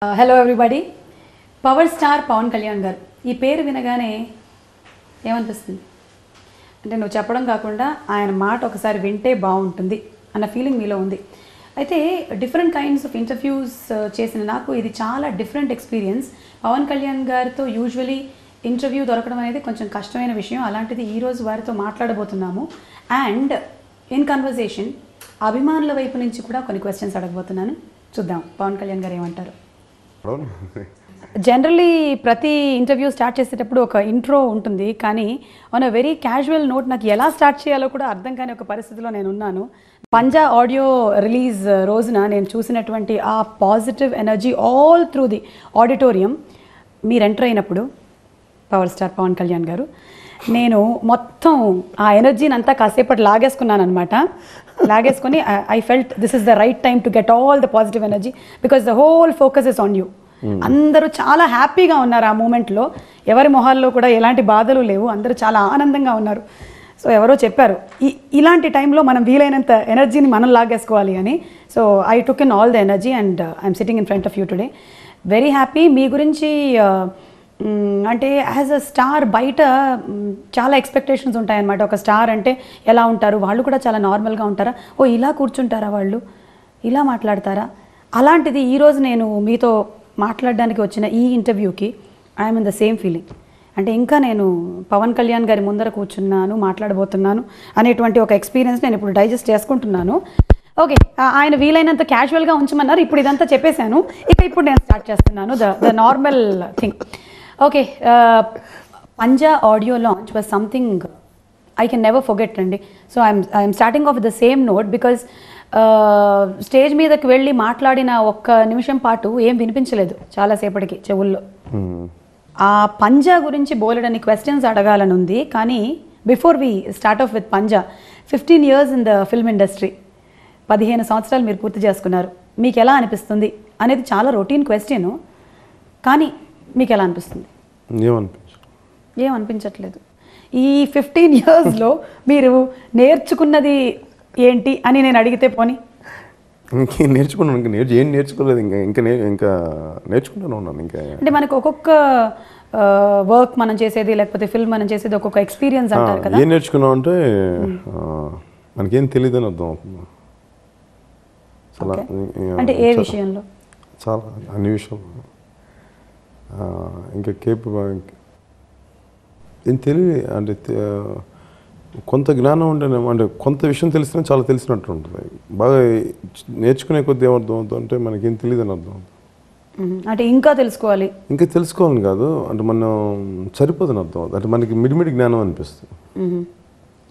Hello everybody. Power star Pawan Kalyan garu, ఈ పేరు వినగానే ఏమనిపిస్తుంది? అంటే నువ్వు చెప్పడం కాకుండా ఆయన మాట ఒకసారి వింటే బాగుంటుంది అన్న ఫీలింగ్ మీలో ఉంది. అయితే డిఫరెంట్ కైండ్స్ ఆఫ్ ఇంటర్వ్యూస్ చేసిన నాకు ఇది చాలా డిఫరెంట్ ఎక్స్పీరియన్స్. పవన్ కళ్యాణ్ గారితో యూజువలీ ఇంటర్వ్యూ దొరకడం అనేది కొంచెం కష్టమైన విషయం. అలాంటిది ఈరోజు వారితో మాట్లాడబోతున్నాము. అండ్ ఇన్ కన్వర్జేషన్ అభిమానుల వైపు నుంచి కూడా కొన్ని క్వశ్చన్స్ అడగబోతున్నాను. చూద్దాం పవన్ కళ్యాణ్ గారు ఏమంటారు. జనరలీ ప్రతి ఇంటర్వ్యూ స్టార్ట్ చేసేటప్పుడు ఒక ఇంట్రో ఉంటుంది, కానీ on a very casual note నాకు ఎలా స్టార్ట్ చేయాలో కూడా అర్థం కాని ఒక పరిస్థితిలో నేను ఉన్నాను. పంజా ఆడియో రిలీజ్ రోజున నేను చూసినటువంటి ఆ positive energy all through the auditorium, మీరు ఎంటర్ అయినప్పుడు పవర్ స్టార్ పవన్ కళ్యాణ్ గారు, నేను మొత్తం ఆ ఎనర్జీని అంతా కాసేపటి లాగేసుకున్నాను అనమాట. లాగేసుకొని I felt this is the right time to get all the positive energy because the whole focus is on you. అందరూ చాలా హ్యాపీగా ఉన్నారు ఆ మూమెంట్లో. ఎవరి మొహాల్లో కూడా ఎలాంటి బాధలు లేవు, అందరూ చాలా ఆనందంగా ఉన్నారు. సో ఎవరో చెప్పారు ఇలాంటి టైంలో మనం వీలైనంత ఎనర్జీని మనం లాగేసుకోవాలి అని. So I took in all the energy and I'm sitting in front of you today. Very happy. మీ గురించి అంటే యాజ్ అ స్టార్ బయట చాలా ఎక్స్పెక్టేషన్స్ ఉంటాయన్నమాట. ఒక స్టార్ అంటే ఎలా ఉంటారు, వాళ్ళు కూడా చాలా నార్మల్గా ఉంటారా, ఓ ఇలా కూర్చుంటారా, వాళ్ళు ఇలా మాట్లాడతారా, అలాంటిది ఈరోజు నేను మీతో మాట్లాడడానికి వచ్చిన ఈ ఇంటర్వ్యూకి I'm in the same feeling. అంటే ఇంకా నేను పవన్ కళ్యాణ్ గారి ముందర కూర్చున్నాను, మాట్లాడబోతున్నాను అనేటువంటి ఒక ఎక్స్పీరియన్స్ నేను ఇప్పుడు డైజెస్ట్ చేసుకుంటున్నాను. ఓకే, ఆయన వీలైనంత క్యాజువల్గా ఉంచమన్నారు, ఇప్పుడు ఇదంతా చెప్పేశాను. ఇప్పుడు నేను స్టార్ట్ చేస్తున్నాను the normal thing. Okay, Panja audio launch was something I can never forget అండి. So I'm starting off the same note because stage మీదకి వెళ్ళి మాట్లాడిన ఒక్క నిమిషం పాటు ఏం వినిపించలేదు చాలాసేపటికి చెవుల్లో. ఆ పంజా గురించి బోలెడని క్వశ్చన్స్ అడగాలని ఉంది, కానీ before we start off with Panja, 15 years in the film industry, 15 సంవత్సరాలు మీరు పూర్తి చేసుకున్నారు. మీకు ఎలా అనిపిస్తుంది అనేది చాలా రొటీన్ క్వశ్చన్, కానీ మీకు ఎలా అనిపిస్తుంది? ఏమనిపించట్లేదు. ఈ 15 yearsలో మీరు నేర్చుకున్నది ఏంటి అని నేను అడిగితే పోనీ ఇంకేం నేర్చుకున్నాను, ఏం నేర్చుకోలేదు, ఇంకా నేర్చుకుంటూనే ఉన్నాను. ఇంకా అంటే మనకు ఒక్కొక్క వర్క్ మనం చేసేది, లేకపోతే ఫిల్మ్ మనం చేసేది ఒక్కొక్క ఎక్స్పీరియన్స్ అంటారు కదా. ఏం నేర్చుకున్నాం అంటే మనకేం తెలియదు అని అర్థం అవుతుంది. చాలా అంటే ఏ విషయంలో? చాలా అన్ని విషయాలు. ఇంకా ఏం తెలియదు అంటే కొంత జ్ఞానం ఉంటేనే, అంటే కొంత విషయం తెలిసినా చాలా తెలిసినట్టు ఉంటుంది. బాగా నేర్చుకునే కొద్ది ఏమర్థం అవుతుంది అంటే మనకేం తెలియదు అని అర్థం అవుతుంది. అంటే ఇంకా తెలుసుకోవాలని కాదు, అంటే మనం సరిపోదని అర్థం అవుతుంది. అంటే మనకి మిడిమిడి జ్ఞానం అనిపిస్తుంది.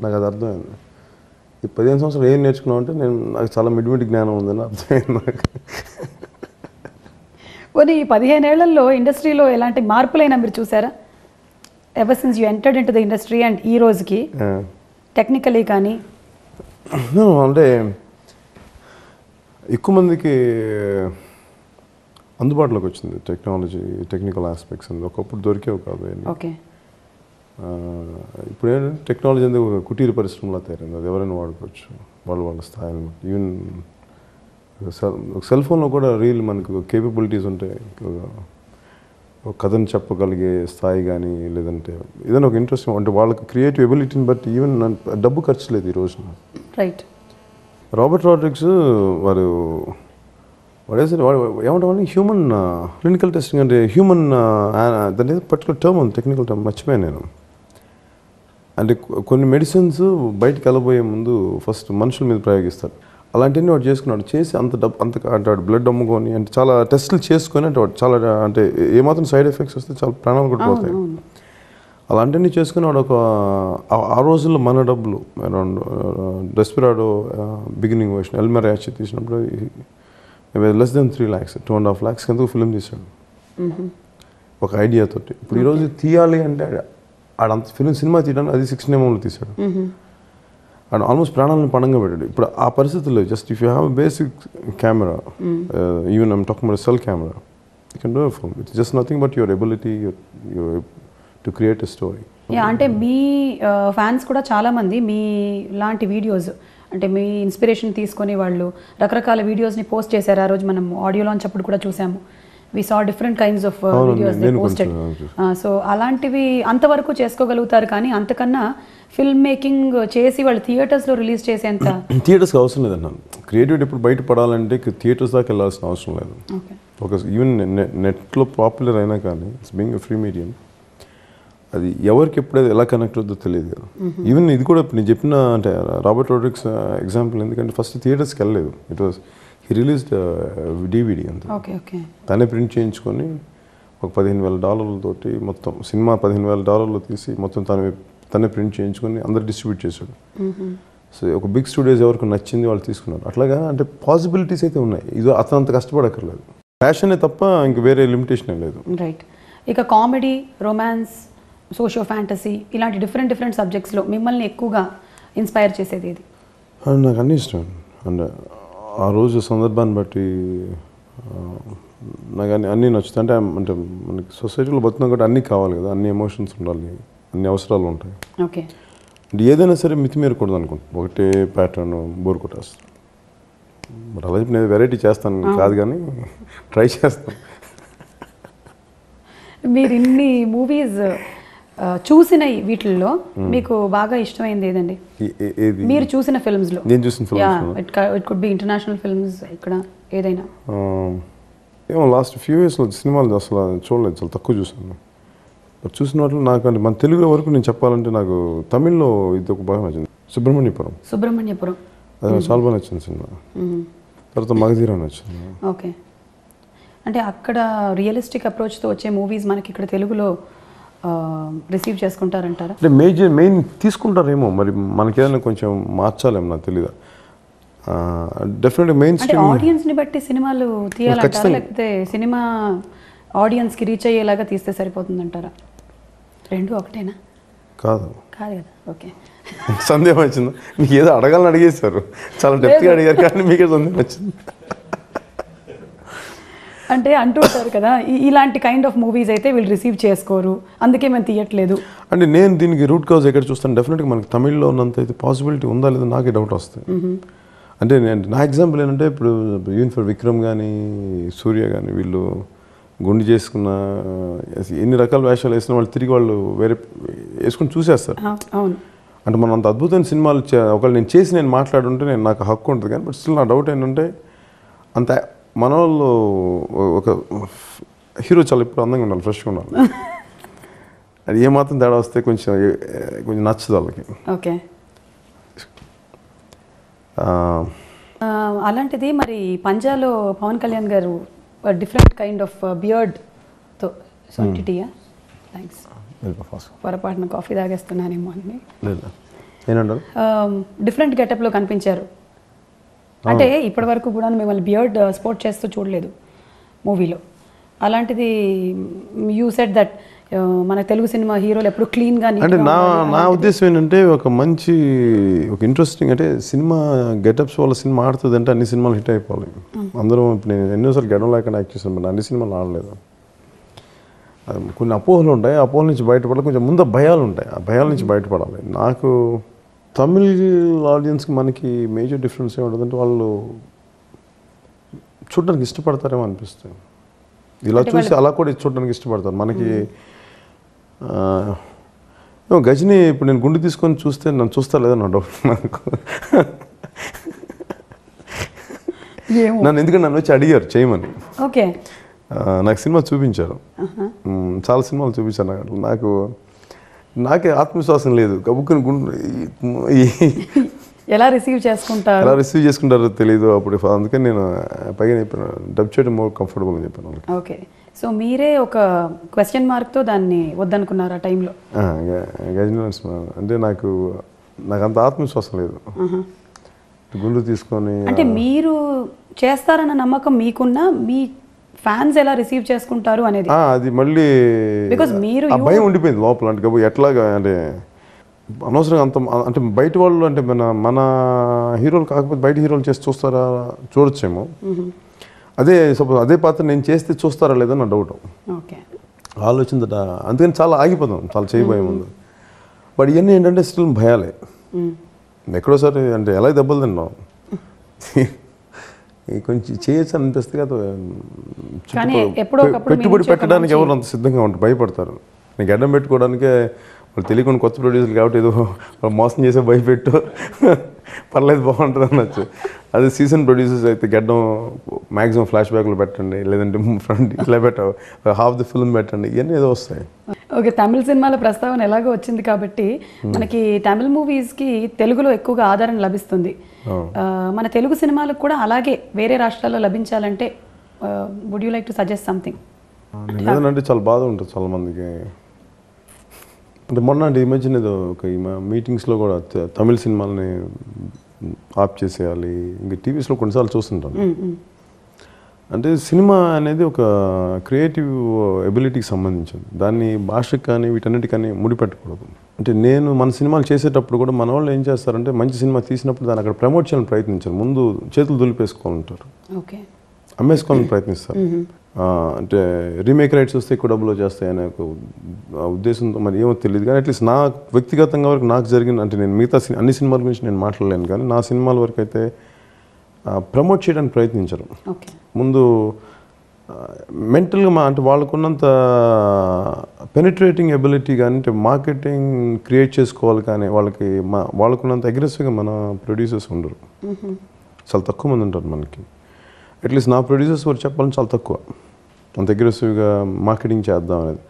నాకు అది అర్థమైంది. ఈ 15 సంవత్సరాలు ఏం నేర్చుకున్నాం అంటే నాకు చాలా మిడిమిడి జ్ఞానం ఉందని అర్థమైంది నాకు. పోనీ ఈ 15 ఏళ్లలో ఇండస్ట్రీలో ఎలాంటి మార్పులైనా మీరు చూసారా? Ever since you entered in to the industry and ఈ రోజుకి టెక్నికలీ కానీ? అంటే ఎక్కువ మందికి అందుబాటులోకి వచ్చింది టెక్నాలజీ, టెక్నికల్ ఆస్పెక్ట్స్ అనేది. ఒకప్పుడు దొరికేవి కాదు. ఓకే, ఇప్పుడు ఏంటంటే టెక్నాలజీ అనేది ఒక కుటీర పరిశ్రమలా తయారైంది. అది ఎవరైనా వాడుకోవచ్చు వాళ్ళ స్థాయిని. ఈవెన్ సెల్ ఫోన్లో కూడా మనకు కేపబిలిటీస్ ఉంటాయి. ఒక కథను చెప్పగలిగే స్థాయి కానీ, లేదంటే ఏదైనా ఒక ఇంట్రెస్ట్, అంటే వాళ్ళకి క్రియేటివ్ ఎబిలిటీని బట్టి ఈవెన్ డబ్బు ఖర్చు లేదు ఈ రోజున. రైట్. రాబర్ట్ రాడ్రిక్స్ వాడు ఏమంటామని హ్యూమన్ క్లినికల్ టెస్టింగ్, అంటే హ్యూమన్ దాని పర్టికులర్ టర్మ్ ఉంది, టెక్నికల్ టర్మ్ మర్చిపోయాను నేను. అంటే కొన్ని మెడిసిన్స్ బయటకు వెళ్ళబోయే ముందు ఫస్ట్ మనుషుల మీద ప్రయోగిస్తారు. అలాంటివన్నీ వాడు చేసుకున్నాడు. చేసి అంత వాడు బ్లడ్ అమ్ముకొని, అంటే చాలా టెస్టులు చేసుకొని, అంటే వాడు చాలా, అంటే ఏమాత్రం సైడ్ ఎఫెక్ట్స్ వస్తే చాలా ప్రాణాలు కూడా పోతాయి. అలాంటివన్నీ చేసుకుని వాడు ఆ రోజుల్లో మన డబ్బులు అరౌండ్ డెస్పిరాడో బిగినింగ్ వర్షన్ ఎల్మెరాచి తీసినప్పుడు లెస్ దెన్ 3 lakhs, 2.5 lakhs కింద ఫిల్మ్ తీశాడు ఒక ఐడియాతోటి. ఇప్పుడు ఈరోజు తీయాలి అంటే ఆడంత సినిమా తీయడానికి అది 6 నియమంలో తీశాడు. అండ్ ఆల్మోస్ట్ ప్రాణాలను పణంగా పెట్టాడు. ఇప్పుడు ఆ పరిస్థితుల్లో just if you have a basic camera, even I'm talking about cell camera, you can do a film. It's just nothing but your ability to create a story. అంటే మీ ఫ్యాన్స్ కూడా చాలామంది మీ లాంటి వీడియోస్, అంటే మీ ఇన్స్పిరేషన్ తీసుకొని వాళ్ళు రకరకాల వీడియోస్ని post చేశారు. ఆ రోజు మనం ఆడియో లాంచ్ అప్పుడు కూడా చూసాము. వి సా డిఫరెంట్ కైండ్స్ ఆఫ్ అవునండి, వీడియోస్ దే నేను పోస్టెడ్. కొంచెం సో అలాంటివి అంతవరకు చేసుకోగలుగుతారు, కానీ అంతకన్నా ఫిల్మ్ మేకింగ్ చేసి వాళ్ళు థియేటర్స్లో రిలీజ్ చేసేంత థియేటర్స్కి అవసరం లేదన్న. క్రియేటివిటీ ఎప్పుడు బయట పడాలంటే థియేటర్స్ దాకా వెళ్ళాల్సిన అవసరం లేదు. ఓకే. ఒక ఈవెన్ నెట్లో పాపులర్ అయినా కానీ ఇట్స్ బీయింగ్ ఫ్రీ మీడియం, అది ఎవరికి ఎప్పుడైతే ఎలా కనెక్ట్ అవుతుందో తెలియదు కదా. ఈవెన్ ఇది కూడా నేను చెప్పిన అంటే రాబర్ట్ రోడ్రిక్స్ ఎగ్జాంపుల్, ఎందుకంటే ఫస్ట్ థియేటర్స్కి వెళ్ళలేదు. It was he released DVD అంతే. Okay okay. తనే ప్రింట్ చేయించుకొని ఒక $15,000 మొత్తం సినిమా $15,000 తీసి మొత్తం తనే ప్రింట్ చేయించుకొని అందరు డిస్ట్రిబ్యూట్ చేశాడు. సో ఒక బిగ్ స్టూడియోస్ ఎవరికి నచ్చింది వాళ్ళు తీసుకున్నారు. అట్లాగా అంటే పాసిబిలిటీస్ అయితే ఉన్నాయి. ఇది అతను అంత కష్టపడక్కర్లేదు, ప్యాషనే తప్ప ఇంక వేరే లిమిటేషన్ లేదు. రైట్. ఇక కామెడీ, రొమాన్స్, సోషియో ఫ్యాంటసీ ఇలాంటి డిఫరెంట్ సబ్జెక్ట్స్లో మిమ్మల్ని ఎక్కువగా ఇన్స్పైర్ చేసేది ఏది? నాకు అన్నీ ఇష్టం. అంటే ఆ రోజు సందర్భాన్ని బట్టి నాకు అన్నీ నచ్చుతాయి. అంటే మనకి సొసైటీలో బతుకున్నాం కాబట్టి అన్నీ కావాలి కదా, అన్ని ఎమోషన్స్ ఉండాలి, అన్ని అవసరాలు ఉంటాయి. ఓకే. అంటే ఏదైనా సరే మితిమీరకూడదు అనుకుంటాను. ఒకటే ప్యాటర్న్ బోర్ కొట్టేస్తాను. బట్ అలా చెప్పి నేను వెరైటీ చేస్తాను కాదు, కానీ ట్రై చేస్తాను. మీరు ఇన్ని మూవీస్ చూసిన వీటిల్లో మీకు బాగా ఇష్టమైంది ఏదండి? ఏది మీరు చూసిన ఫిల్మ్స్లో? నేను చూసిన films it could be international films, ఇక్కడ ఏదైనా. ఏమో లాస్ట్ ఫ్యూ ఇయర్స్లో సినిమాలు అసలు చూడలేదు, చాలా తక్కువ చూసాను. బట్ చూసిన వాటిలో నాకు అంటే మన తెలుగు వరకు నేను చెప్పాలంటే నాకు తమిళ్లో ఇది ఒక బాగా నచ్చింది, సుబ్రహ్మణ్యపురం. అది నాకు చాలా బాగా నచ్చింది సినిమా. తర్వాత మగధీర నచ్చింది. ఓకే. అంటే అక్కడ రియలిస్టిక్ అప్రోచ్తో వచ్చే మూవీస్ మనకి ఇక్కడ తెలుగులో రిసీవ్ చేసుకుంటారంటారా? అంటే మెయిన్ తీసుకుంటారేమో, మరి మనకేదైనా కొంచెం మార్చాలేమో, నాకు తెలీదా. డెఫినెట్గా మెయిన్ స్ట్రీమ్ ఆడియన్స్ని బట్టి సినిమాలు తీయాలంటారా, లేకపోతే సినిమా ఆడియన్స్కి రీచ్ అయ్యేలాగా తీస్తే సరిపోతుందంటారా? రెండు ఒకటేనా? కాదు కదా. ఓకే. సందేహం వచ్చింది మీకు? ఏదో అడగాలని అడిగేశారు, చాలా డెప్త్గా అడిగారు, కానీ మీకే సందేహం వచ్చింది. అంటే అంటూ ఉంటారు కదా, ఇలాంటి కైండ్ ఆఫ్ మూవీస్ అయితే వీళ్ళు రిసీవ్ చేసుకోరు, అందుకే మేము తీయట్లేదు. అంటే నేను దీనికి రూట్ కాజ్ ఎక్కడ చూస్తాను, డెఫినెట్గా మనకి తమిళ్లో ఉన్నంత అయితే పాసిబిలిటీ ఉందా లేదా నాకే డౌట్ వస్తుంది. అంటే నా ఎగ్జాంపుల్ ఏంటంటే ఇప్పుడు ఈవెన్ ఫర్ విక్రమ్ కానీ సూర్య కానీ వీళ్ళు గుండి చేసుకున్న ఎన్ని రకాల వేషాలు వేసిన వాళ్ళు తిరిగి వాళ్ళు వేరే వేసుకుని చూసేస్తారు. అవును. అంటే మనం అంత అద్భుతమైన సినిమాలు ఒకవేళ నేను చేసి నేను మాట్లాడుంటే నేను నాకు హక్కు ఉంటుంది, కానీ బట్ స్టిల్ నా డౌట్ ఏంటంటే అంత మన వాళ్ళు ఒక హీరో చాలా ఎప్పుడు అందంగా ఉండాలి, ఫ్రెష్గా ఉండాలి. అది ఏమాత్రం తేడా వస్తే కొంచెం నచ్చదు వాళ్ళకి. ఓకే. అలాంటిది మరి పంజాలో పవన్ కళ్యాణ్ గారు డిఫరెంట్ కైండ్ ఆఫ్ బియర్డ్తో సొంటిటీయా? థ్యాంక్స్. పొరపాటున కాఫీ తాగేస్తున్నానేమో అని. ఏనంటారు? డిఫరెంట్ గెటప్లో కనిపించారు. అంటే ఇప్పటి వరకు కూడా మిమ్మల్ని బియర్డ్ స్పోర్ట్ చేస్తూ చూడలేదు మూవీలో. అలాంటిది యూ సెడ్ దట్ మన తెలుగు సినిమా హీరోలు ఎప్పుడు క్లీన్గా. అంటే నా ఉద్దేశం ఏంటంటే ఒక ఇంట్రెస్టింగ్ అంటే సినిమా గెటప్స్ వల్ల సినిమా ఆడుతుంది అంటే అన్ని సినిమాలు హిట్ అయిపోవాలి. అందరూ ఇప్పుడు నేను ఎన్నోసార్లు గెటం లేకుండా యాక్ట్ చేశాను, అన్ని సినిమాలు ఆడలేదు. కొన్ని అపోహలు ఉంటాయి, ఆ అపోహల నుంచి బయటపడాలి. కొంచెం ముందు భయాలు ఉంటాయి, ఆ భయాల నుంచి బయటపడాలి. నాకు తమిళ్ ఆడియన్స్కి మనకి మేజర్ డిఫరెన్స్ ఏముంటుందంటే వాళ్ళు చూడడానికి ఇష్టపడతారేమో అనిపిస్తుంది. ఇలా చూసి అలా కూడా చూడడానికి ఇష్టపడతారు. మనకి గజని ఇప్పుడు నేను గుండు తీసుకొని చూస్తే నన్ను చూస్తా లేదా నా డౌట్. నన్ను ఎందుకంటే నన్ను వచ్చి అడిగారు చేయమని. ఓకే. నాకు సినిమా చూపించారు, చాలా సినిమాలు చూపించారు. నాకే ఆత్మవిశ్వాసం లేదు. కబుక్కుని గుండు ఎలా రిసీవ్ చేసుకుంటారో తెలియదు అప్పుడు. అందుకని నేను పైగా చెప్పాను డబ్ చేయడం మోర్ కంఫర్టబుల్ అని చెప్పాను. ఓకే. సో మీరే ఒక క్వశ్చన్ మార్క్తో దాన్ని వద్దనుకున్నారు ఆ టైంలో? గజని అంటే నాకు అంత ఆత్మవిశ్వాసం లేదు గుండు తీసుకొని. అంటే మీరు చేస్తారన్న నమ్మకం మీకున్నా, మీ ఫ్యాన్స్ ఎలా రిసీవ్ చేసుకుంటారు అనేది అది మళ్ళీ భయం ఉండిపోయింది లోపల. అంటే ఎట్లాగా అంటే అనవసరంగా అంత అంటే బయట వాళ్ళు అంటే మన హీరోలు కాకపోతే బయట హీరోలు చేసి చూస్తారా, చూడొచ్చేమో. సపోజ్ అదే పాత్ర నేను చేస్తే చూస్తారా లేదా నా డౌట్. ఆలోచిందట, అందుకని చాలా ఆగిపోతాం, చాలా చేయబోయే ముందు. బట్ ఇవన్నీ ఏంటంటే స్టిల్ భయాలే. ఎక్కడోసారి అంటే ఎలా దెబ్బలు తిన్నాం, కొంచెం చేయొచ్చు అనిపిస్తుంది కదా. కానీ ఎప్పుడో ఒకప్పుడు పెట్టుబడి పెట్టడానికి ఎవరు అంత సిద్ధంగా ఉంటారు, భయపడతారు. నీకు అడ్డం పెట్టుకోవడానికే వాళ్ళు తెలియకుండా కొత్త ప్రొడ్యూసర్లు కాబట్టి ఏదో మోసం చేసే భయపెట్టు పర్లేదు బాగుంటుంది అనొచ్చు. అదే సీజన్ ప్రొడ్యూసర్స్ అయితే గడ్డం మ్యాక్సిమం ఫ్లాష్ బ్యాక్లు పెట్టండి, లేదంటే ఫ్రంట్ ఇట్లా పెట్టావు, హాఫ్ ది ఫిల్మ్ పెట్టండి, ఇవన్నీ ఏదో వస్తాయి. ఓకే, తమిళ సినిమాల ప్రస్తావన ఎలాగో వచ్చింది కాబట్టి మనకి తమిళ మూవీస్కి తెలుగులో ఎక్కువగా ఆదరణ లభిస్తుంది. మన తెలుగు సినిమాలకు కూడా అలాగే వేరే రాష్ట్రాల్లో లభించాలంటే would you like to suggest something? లేదంటే చాలా బాధ ఉంటుంది చాలా మందికి. అంటే మొన్న అంటే ఈ మధ్యన ఏదో ఒక మీటింగ్స్లో కూడా తమిళ సినిమాలని ఆఫ్ చేసేయాలి, ఇంకా టీవీస్లో కొన్నిసార్లు చూస్తుంటాను. అంటే సినిమా అనేది ఒక క్రియేటివ్ ఎబిలిటీకి సంబంధించింది, దాన్ని భాషకు కానీ వీటన్నిటికని ముడిపెట్టకూడదు. అంటే నేను మన సినిమాలు చేసేటప్పుడు కూడా మన వాళ్ళు ఏం చేస్తారంటే మంచి సినిమా తీసినప్పుడు దాన్ని అక్కడ ప్రమోట్ చేయాలని ప్రయత్నించారు, ముందు చేతులు దులిపేసుకోవాలంటారు, అమ్మేసుకోవాలని ప్రయత్నిస్తారు. అంటే రీమేక్ రైట్స్ వస్తే ఎక్కువ డబ్బులు వచ్చేస్తాయి అనే ఒక ఉద్దేశంతో మరి ఏమో తెలియదు. కానీ అట్లీస్ట్ నా వ్యక్తిగతంగా వరకు నాకు జరిగిన, అంటే నేను మిగతా అన్ని సినిమాల గురించి నేను మాట్లాడలేను, కానీ నా సినిమాల వరకు అయితే ప్రమోట్ చేయడానికి ప్రయత్నించారు. ముందు మెంటల్గా అంటే వాళ్ళకున్నంత పెనిట్రేటింగ్ ఎబిలిటీ కానీ, అంటే మార్కెటింగ్ క్రియేట్ చేసుకోవాలి కానీ వాళ్ళకున్నంత అగ్రెసివ్గా మన ప్రొడ్యూసర్స్ ఉండరు, చాలా తక్కువ మంది ఉంటారు మనకి. అట్లీస్ట్ నా ప్రొడ్యూసర్స్ వరకు చెప్పాలని చాలా తక్కువ, అంత అగ్రెసివ్గా మార్కెటింగ్ చేద్దాం అనేది.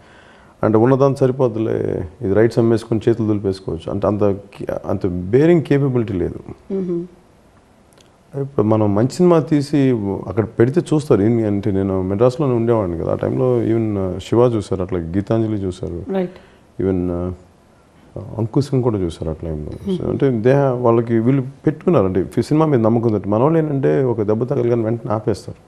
అంటే ఉన్నదాన్ని సరిపోతులే, ఇది రైట్స్ అమ్మేసుకొని చేతులు దులిపేసుకోవచ్చు అంటే అంత బేరింగ్ కేపబిలిటీ లేదు. ఇప్పుడు మనం మంచి సినిమా తీసి అక్కడ పెడితే చూస్తారు. అంటే నేను మెడ్రాస్లోనే ఉండేవాడిని కదా, ఆ టైంలో ఈవెన్ శివ చూశారు, అట్లా గీతాంజలి చూశారు, ఈవెన్ అంకుశం కూడా చూశారు ఆ టైంలో. అంటే వాళ్ళకి వీళ్ళు పెట్టుకున్నారు, అంటే సినిమా మీద నమ్మకం తోటి. మన వాళ్ళు ఏంటంటే ఒక దెబ్బ తగలగానే వెంటనే ఆపేస్తారు.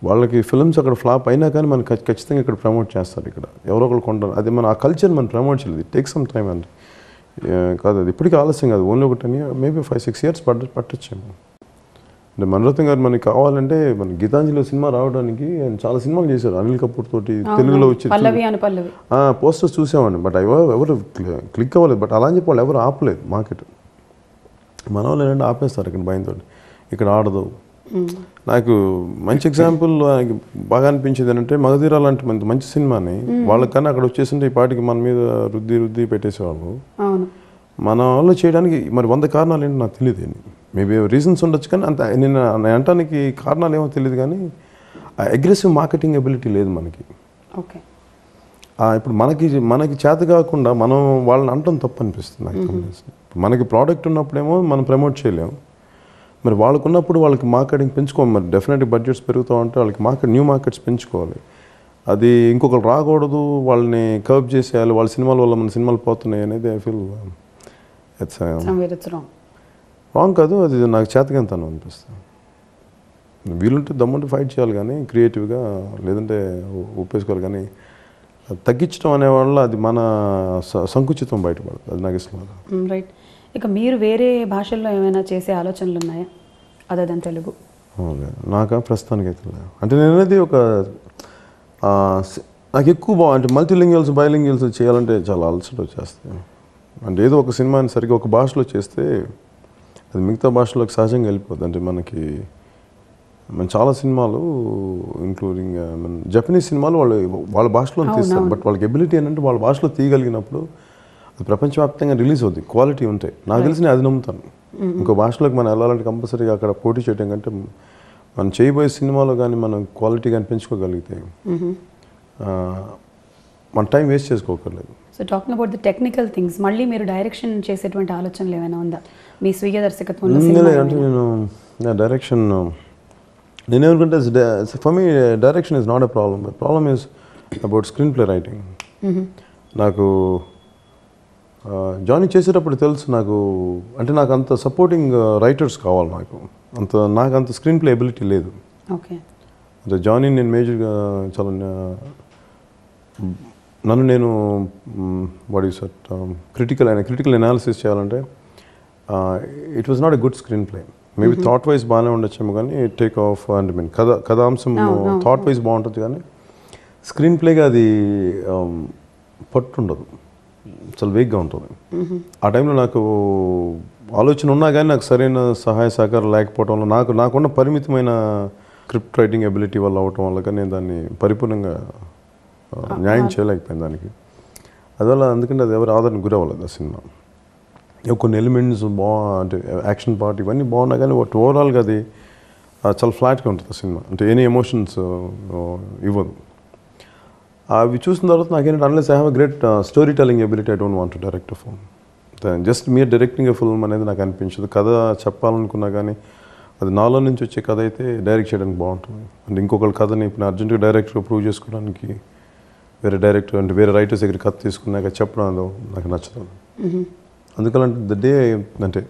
వాళ్ళకి ఫిల్మ్స్ అక్కడ ఫ్లాప్ అయినా కానీ మనకి ఖచ్చితంగా ఇక్కడ ప్రమోట్ చేస్తారు, ఇక్కడ ఎవరో ఒకరు కొంటారు. అది మన ఆ కల్చర్ మనం ప్రమోట్ చేయలేదు, ఇట్ టేక్ సమ్ టైమ్ అండి. కాదు అది ఇప్పటికీ ఆలస్యం కాదు, ఓన్లీ ఒక 10 years మేబీ 5-6 years పట్టొచ్చేమో. అంటే మణిరత్నం గారు మనకి కావాలంటే మన గీతాంజలిలో సినిమా రావడానికి చాలా సినిమాలు చేశారు అనిల్ కపూర్ తోటి, తెలుగులో వచ్చి పోస్టర్స్ చూసామండి. బట్ ఎవరు క్లిక్ అవ్వలేదు. బట్ అలా అని చెప్పి వాళ్ళు ఎవరు ఆపలేదు మార్కెట్. మన వాళ్ళు ఏంటంటే ఆపేస్తారు ఇక్కడ భయంతో, ఇక్కడ ఆడదు. నాకు మంచి ఎగ్జాంపుల్ బాగా అనిపించేది ఏంటంటే మగధీర లాంటి మంచి సినిమాని వాళ్ళకన్నా అక్కడ వచ్చేసింటే ఈ పాటికి మన మీద రుద్ది పెట్టేసేవాళ్ళు. మన వాళ్ళు చేయడానికి మరి 100 కారణాలు ఏంటో నాకు తెలియదు, మేబీ రీజన్స్ ఉండొచ్చు, కానీ అంత నేను అనటానికి కారణాలు ఏమో తెలియదు. కానీ అగ్రెసివ్ మార్కెటింగ్ ఎబిలిటీ లేదు మనకి. ఇప్పుడు మనకి చేత కాకుండా మనం వాళ్ళని అనటం తప్పు అనిపిస్తుంది నాకు. మనకి ప్రోడక్ట్ ఉన్నప్పుడేమో మనం ప్రమోట్ చేయలేము, మరి వాళ్ళకున్నప్పుడు వాళ్ళకి మార్కెటింగ్ పెంచుకోవాలి. మరి డెఫినెట్గా బడ్జెట్స్ పెరుగుతూ ఉంటే వాళ్ళకి న్యూ మార్కెట్స్ పెంచుకోవాలి. అది ఇంకొకరు రాకూడదు, వాళ్ళని కర్బ్ చేసేయాలి, వాళ్ళ సినిమాల వల్ల మన సినిమాలు పోతున్నాయి అనేది ఐ ఫీల్ ఇట్స్ రాంగ్ కాదు, అది నాకు చేతకంతాను అనిపిస్తుంది. వీలుంటే దమ్ముంటే ఫైట్ చేయాలి కానీ క్రియేటివ్గా, లేదంటే ఒప్పేసుకోవాలి. కానీ తగ్గించడం అనేవాళ్ళ అది మన సంకుచితం బయటపడుతుంది, అది నాకు ఇష్టం. రైట్. ఇక మీరు వేరే భాషల్లో ఏమైనా చేసే ఆలోచనలు ఉన్నాయా అదర్ దెన్ తెలుగు? నాకు ప్రస్తుతానికి అయితే లేదు. అంటే నేను అనేది నాకు ఎక్కువ అంటే మల్టీలింగ్వల్స్ బైలింగ్వల్స్ చేయాలంటే చాలా అలసట వచ్చేస్తాయి. అంటే ఏదో ఒక సినిమాని సరిగ్గా ఒక భాషలో చేస్తే అది మిగతా భాషలోకి సహజంగా వెళ్ళిపోతుంది. అంటే మన చాలా సినిమాలు ఇంక్లూడింగ్ జపనీస్ సినిమాలు వాళ్ళ భాషలో తీస్తారు. బట్ వాళ్ళకి ఎబిలిటీ ఏంటంటే వాళ్ళ భాషలో తీయగలిగినప్పుడు అది ప్రపంచవ్యాప్తంగా రిలీజ్ అవుతుంది, క్వాలిటీ ఉంటాయి. నాకు తెలిసి నేను అది నమ్ముతాను. ఇంకో భాషలోకి మనం వెళ్ళాలంటే కంపల్సరీగా అక్కడ పోటీ చేయడం కంటే మనం చేయబోయే సినిమాలో కానీ మనం క్వాలిటీ కానీ పెంచుకోగలిగితే మన టైం వేస్ట్ చేసుకోకర్లేదు. So talking about the technical things, మళ్ళీ మీరు డైరెక్షన్ చేసేటువంటి ఆలోచనలు ఏమైనా ఉందా మీ స్వీయ దర్శకత్వంలో? అంటే నేను డైరెక్షన్ నేనేమనుకుంటే for me direction is not a problem. Problem is about screenplay writing. నాకు జాయిన్ చేసేటప్పుడు తెలుసు నాకు అంత సపోర్టింగ్ రైటర్స్ కావాలి. నాకు అంత స్క్రీన్ ప్లే ఎబిలిటీ లేదు. అంటే జాయిన్ నేను మేజర్గా చాలా నన్ను నేను క్రిటికల్ అనాలిసిస్ చేయాలంటే it was not a good screen play. Maybe thought wise బాగానే ఉండొచ్చేమో కానీ టేక్ ఆఫ్ అంటే కథాంశం థాట్ వైజ్ బాగుంటుంది కానీ స్క్రీన్ ప్లేగా అది పట్టు ఉండదు, చాలా వేగ్గా ఉంటుంది. ఆ టైంలో నాకు ఆలోచన ఉన్నా కానీ నాకు సరైన సహాయ సహకారం లేకపోవడం వల్ల నాకున్న పరిమితమైన స్క్రిప్ట్ రైటింగ్ ఎబిలిటీ వల్ల అవటం వల్ల కానీ నేను దాన్ని పరిపూర్ణంగా న్యాయం చేయలేకపోయాను దానికి. అందువల్ల అందుకంటే అది ఎవరు ఆదరణ గురవ్వలేదు ఆ సినిమా. కొన్ని ఎలిమెంట్స్ అంటే యాక్షన్ పార్ట్ ఇవన్నీ బాగున్నా కానీ ఓవరాల్గా అది చాలా ఫ్లాట్గా ఉంటుంది ఆ సినిమా. అంటే ఎనీ ఎమోషన్స్ ఇవ్వదు. అవి చూసిన తర్వాత నాకేంటంటే unless I have great story telling ability I don't want to direct a film. Just మీరు డైరెక్టింగ్ ఎ ఫిల్మ్ అనేది నాకు అనిపించదు. కథ చెప్పాలనుకున్నా కానీ అది నాలో నుంచి వచ్చే కథ అయితే డైరెక్ట్ చేయడానికి బాగుంటుంది. అంటే ఇంకొకరి కథని ఇప్పుడు అర్జెంటుగా డైరెక్టర్ ప్రూవ్ చేసుకోవడానికి వేరే డైరెక్టర్ అంటే వేరే రైటర్స్ దగ్గర కథ తీసుకున్నాక చెప్పడం నాకు నచ్చదు. అందుకని ద డే అంటే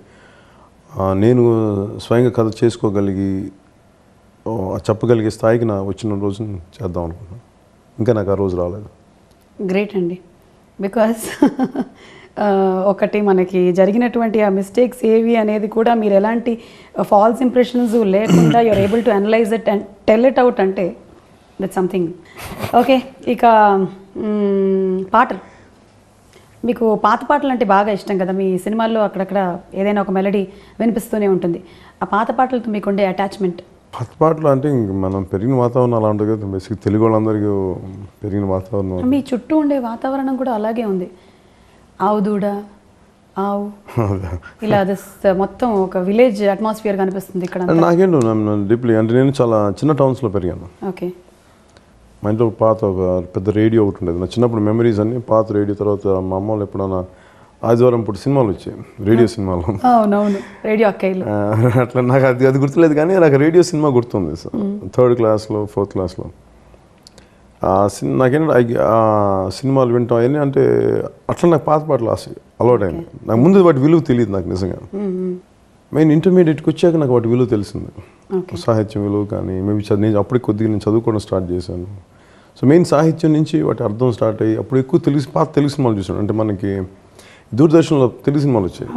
నేను స్వయంగా కథ చేసుకోగలిగి చెప్పగలిగే స్థాయికి నా వచ్చిన రోజు చేద్దాం అనుకున్నాను. ఇంకా నాకు ఆ రోజు రాలేదు. గ్రేట్ అండి. బికాస్ ఒకటి మనకి జరిగినటువంటి ఆ మిస్టేక్స్ ఏవి అనేది కూడా మీరు ఎలాంటి ఫాల్స్ ఇంప్రెషన్స్ లేకుండా you are able to analyse it and tell it out అంటే దట్ సంథింగ్. ఓకే, ఇక పాటలు. మీకు పాత పాటలు అంటే బాగా ఇష్టం కదా. మీ సినిమాల్లో అక్కడక్కడ ఏదైనా ఒక మెలడీ వినిపిస్తూనే ఉంటుంది. ఆ పాత పాటలతో మీకు ఉండే అటాచ్మెంట్? పాత పాటలు అంటే ఇంక మనం పెరిగిన వాతావరణం అలా ఉంటుంది కదా. బేసిక్ తెలుగు వాళ్ళందరికీ పెరిగిన వాతావరణం. మీ చుట్టూ ఉండే వాతావరణం కూడా అలాగే ఉంది. ఆవు దూడ, ఆవు, ఇలా మొత్తం ఒక విలేజ్ అట్మాస్ఫియర్ కనిపిస్తుంది ఇక్కడ. నాకేంటో డీప్లీ అంటే నేను చాలా చిన్న టౌన్స్లో పెరిగాను. ఓకే. మా ఇంట్లో పాత ఒక పెద్ద రేడియో ఒకటి ఉండేది. నా చిన్నప్పుడు మెమరీస్ అన్ని పాత రేడియో. తర్వాత మా అమ్మ వాళ్ళు ఎప్పుడన్నా ఆదివారం పూట సినిమాలు వచ్చాయి, రేడియో సినిమాలు. అవునవును, రేడియో అక్కయ్యలు. అట్లా నాకు అది గుర్తులేదు కానీ నాకు రేడియో సినిమా గుర్తుంది. 3rd క్లాస్లో 4th క్లాస్లో నాకేంటంటే సినిమాలు వింటాం అవన్నీ అంటే అట్లా నాకు పాత పాటలు అలవాటు అయింది. నాకు ముందు వాటి విలువ తెలియదు నాకు నిజంగా. మెయిన్ ఇంటర్మీడియట్కి వచ్చాక నాకు వాటి విలువ తెలిసింది. సాహిత్యం విలువ కానీ మేబీ నేను అప్పటికి కొద్దిగా నేను చదువుకోవడం స్టార్ట్ చేశాను. సో మెయిన్ సాహిత్యం నుంచి వాటి అర్థం స్టార్ట్ అయ్యి అప్పుడు ఎక్కువ పాత తెలుగు సినిమాలు చూసాను. అంటే మనకి దూరదర్శన్లో తెలుగు సినిమాలు వచ్చాయి.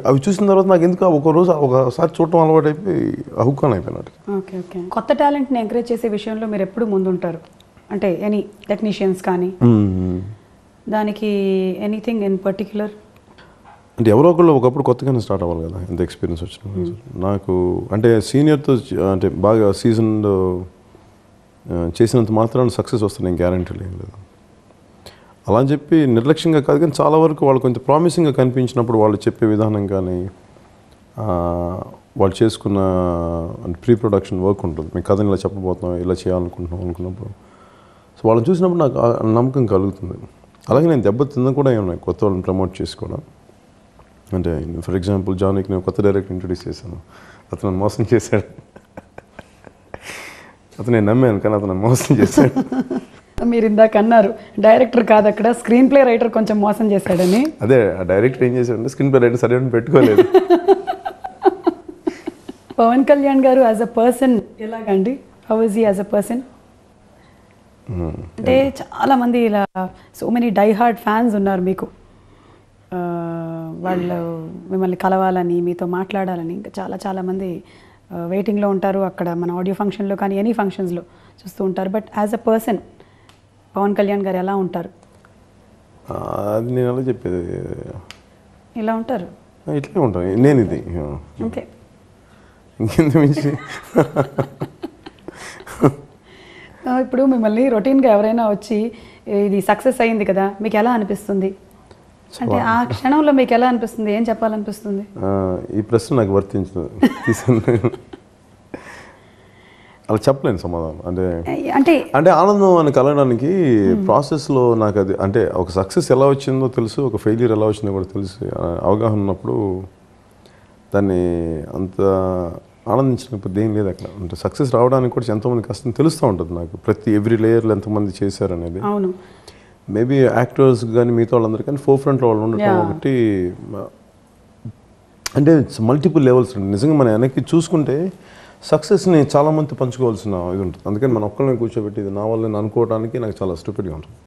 అవి చూసిన తర్వాత నాకు ఎందుకు ఒకసారి చూడటం అలవాటు అయిపోయి హుక్కాన్ అయిపోయినట్టు. Okay okay. కొత్త టాలెంట్ని ఎంకరేజ్ చేసే విషయంలో మీరు ఎప్పుడు ముందుంటారు? అంటే ఎనీ టెక్నీషియన్స్ కానీ దానికి ఎనీథింగ్ ఇన్ పర్టిక్యులర్? అంటే ఎవరో ఒకళ్ళు ఒకప్పుడు కొత్తగానే స్టార్ట్ అవ్వాలి కదా, ఎంత ఎక్స్పీరియన్స్ వచ్చిన. నాకు అంటే సీనియర్తో అంటే బాగా సీజన్ చేసినంత మాత్రాన సక్సెస్ వస్తుంది, నేను గ్యారంటీ లేదు. అలా అని చెప్పి నిర్లక్ష్యంగా కాదు కానీ చాలా వరకు వాళ్ళు కొంచెం ప్రామిసింగ్గా కనిపించినప్పుడు వాళ్ళు చెప్పే విధానం కానీ వాళ్ళు చేసుకున్న ప్రీ ప్రొడక్షన్ వర్క్ ఉంటుంది. మీ కథని ఇలా చెప్పబోతున్నాం, ఇలా చేయాలనుకుంటున్నాం అనుకున్నప్పుడు సో వాళ్ళని చూసినప్పుడు నాకు నమ్మకం కలుగుతుంది. అలాగే నేను దెబ్బతిన్న కూడా ఏమన్నా కొత్త వాళ్ళని ప్రమోట్ చేసుకోవడం. అంటే ఫర్ ఎగ్జాంపుల్ జానీకి నేను కొత్త డైరెక్టర్ ఇంట్రొడ్యూస్ చేశాను. అతను నన్ను మోసం చేశాడు. అతను నేను నమ్మాను కానీ అతను మోసం చేశాడు. మీరు ఇందాక అన్నారు డైరెక్టర్ కాదు అక్కడ స్క్రీన్ ప్లే రైటర్ కొంచెం మోసం చేశాడని. అదే ఆ డైరెక్టర్ ఏం చేశాడంటే స్క్రీన్ ప్లే రైటర్ సరైన పెట్టుకోలేదు. Pawan Kalyan garu as a person ఎలాగండి? How is he as a person? అంటే చాలా మంది ఇలా so many die hard fans ఉన్నారు మీకు. వాళ్ళు మిమ్మల్ని కలవాలని, మీతో మాట్లాడాలని ఇంకా చాలామంది వెయిటింగ్లో ఉంటారు అక్కడ మన ఆడియో ఫంక్షన్లో కానీ ఎనీ ఫంక్షన్స్లో చూస్తూ ఉంటారు. But as a person Pawan Kalyan garu ఎలా ఉంటారు? అది నేను అలా చెప్పేది. ఇలా ఉంటారు, ఇట్లే ఉంటాను నేను. ఇది ఓకే. ఇంకెంత మించి ఇప్పుడు మిమ్మల్ని రొటీన్గా ఎవరైనా వచ్చి ఇది సక్సెస్ అయింది కదా మీకు ఎలా అనిపిస్తుంది? అంటే ఆ క్షణంలో మీకు ఎలా అనిపిస్తుంది? ఏం చెప్పాలనిపిస్తుంది? ఈ ప్రశ్న నాకు వర్తించదు. అలా చెప్పలేను సమాధానం. అంటే ఆనందం అని కలగడానికి ప్రాసెస్లో నాకు అది అంటే ఒక సక్సెస్ ఎలా వచ్చిందో తెలుసు, ఒక ఫెయిల్యూర్ ఎలా వచ్చిందో కూడా తెలుసు. అవగాహన ఉన్నప్పుడు దాన్ని అంత ఆనందించినప్పుడు ఏం లేదు అక్కడ. అంటే సక్సెస్ రావడానికి కూడా ఎంతోమంది కష్టం తెలుస్తూ ఉంటుంది నాకు. ఎవ్రీ లేయర్లో ఎంతమంది చేశారనేది. అవును. మేబీ యాక్టర్స్ కానీ మిగతా వాళ్ళందరూ కానీ ఫ్రంట్లో వాళ్ళు ఉండటం ఒకటి. అంటే మల్టిపుల్ లెవెల్స్ ఉంటుంది. నిజంగా మనం వెనక్కి చూసుకుంటే సక్సెస్ని చాలామంది పంచుకోవాల్సిన ఇది ఉంటుంది. అందుకని మనం ఒక్కరిని కూర్చోబెట్టి ఇది నా వల్ల నేను అనుకోవడానికి నాకు చాలా స్టూపిడ్గా ఉంటుంది.